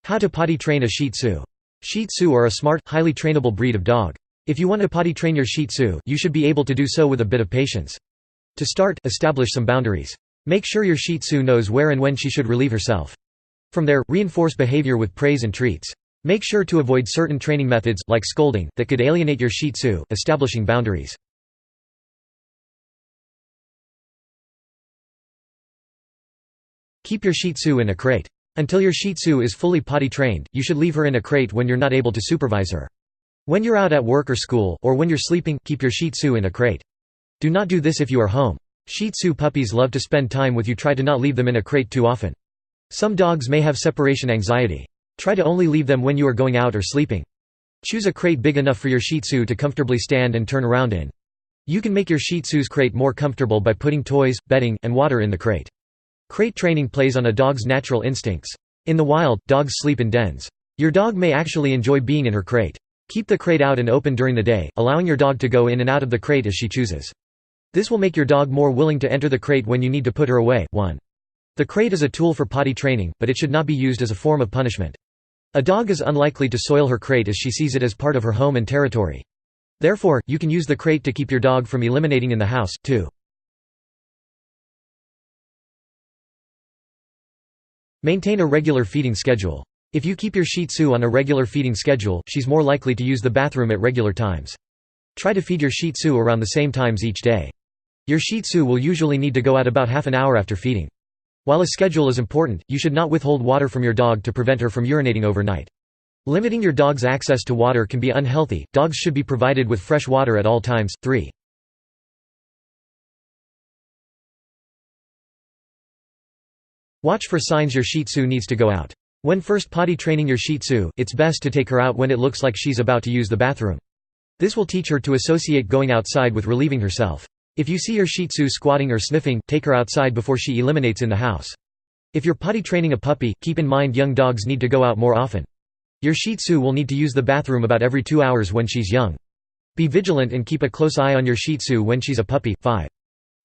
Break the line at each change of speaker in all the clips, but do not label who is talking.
How to potty train a Shih Tzu. Shih Tzu are a smart, highly trainable breed of dog. If you want to potty train your Shih Tzu, you should be able to do so with a bit of patience. To start, establish some boundaries. Make sure your Shih Tzu knows where and when she should relieve herself. From there, reinforce behavior with praise and treats. Make sure to avoid certain training methods, like scolding, that could alienate your Shih Tzu, establishing boundaries. Keep your Shih Tzu in a crate. Until your Shih Tzu is fully potty trained, you should leave her in a crate when you're not able to supervise her. When you're out at work or school, or when you're sleeping, keep your Shih Tzu in a crate. Do not do this if you are home. Shih Tzu puppies love to spend time with you. Try to not leave them in a crate too often. Some dogs may have separation anxiety. Try to only leave them when you are going out or sleeping. Choose a crate big enough for your Shih Tzu to comfortably stand and turn around in. You can make your Shih Tzu's crate more comfortable by putting toys, bedding, and water in the crate. Crate training plays on a dog's natural instincts. In the wild, dogs sleep in dens. Your dog may actually enjoy being in her crate. Keep the crate out and open during the day, allowing your dog to go in and out of the crate as she chooses. This will make your dog more willing to enter the crate when you need to put her away. 1. The crate is a tool for potty training, but it should not be used as a form of punishment. A dog is unlikely to soil her crate as she sees it as part of her home and territory. Therefore, you can use the crate to keep your dog from eliminating in the house. 2. Maintain a regular feeding schedule. If you keep your Shih Tzu on a regular feeding schedule, she's more likely to use the bathroom at regular times. Try to feed your Shih Tzu around the same times each day. Your Shih Tzu will usually need to go out about half an hour after feeding. While a schedule is important, you should not withhold water from your dog to prevent her from urinating overnight. Limiting your dog's access to water can be unhealthy. Dogs should be provided with fresh water at all times. 3. Watch for signs your Shih Tzu needs to go out. When first potty training your Shih Tzu, it's best to take her out when it looks like she's about to use the bathroom. This will teach her to associate going outside with relieving herself. If you see your Shih Tzu squatting or sniffing, take her outside before she eliminates in the house. If you're potty training a puppy, keep in mind young dogs need to go out more often. Your Shih Tzu will need to use the bathroom about every 2 hours when she's young. Be vigilant and keep a close eye on your Shih Tzu when she's a puppy. 5.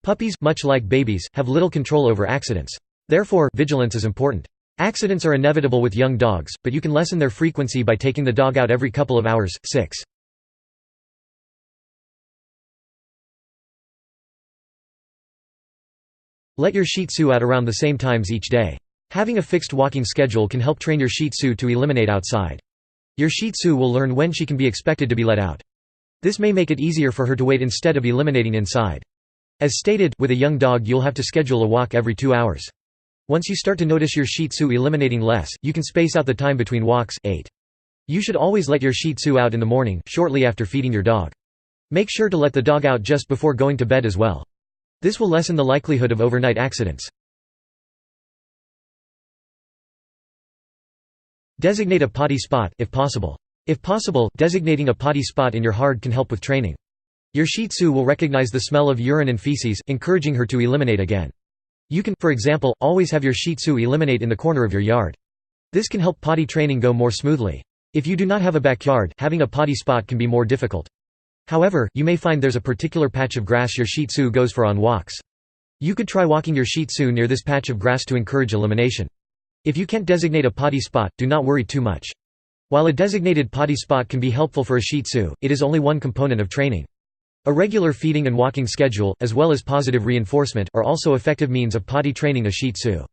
Puppies, much like babies, have little control over accidents. Therefore, vigilance is important. Accidents are inevitable with young dogs, but you can lessen their frequency by taking the dog out every couple of hours. 6. Let your Shih Tzu out around the same times each day. Having a fixed walking schedule can help train your Shih Tzu to eliminate outside. Your Shih Tzu will learn when she can be expected to be let out. This may make it easier for her to wait instead of eliminating inside. As stated, with a young dog you'll have to schedule a walk every 2 hours. Once you start to notice your Shih Tzu eliminating less, you can space out the time between walks. 8. You should always let your Shih Tzu out in the morning, shortly after feeding your dog. Make sure to let the dog out just before going to bed as well. This will lessen the likelihood of overnight accidents. Designate a potty spot, if possible. If possible, designating a potty spot in your yard can help with training. Your Shih Tzu will recognize the smell of urine and feces, encouraging her to eliminate again. You can, for example, always have your Shih Tzu eliminate in the corner of your yard. This can help potty training go more smoothly. If you do not have a backyard, having a potty spot can be more difficult. However, you may find there's a particular patch of grass your Shih Tzu goes for on walks. You could try walking your Shih Tzu near this patch of grass to encourage elimination. If you can't designate a potty spot, do not worry too much. While a designated potty spot can be helpful for a Shih Tzu, it is only one component of training. A regular feeding and walking schedule, as well as positive reinforcement, are also effective means of potty training a Shih Tzu.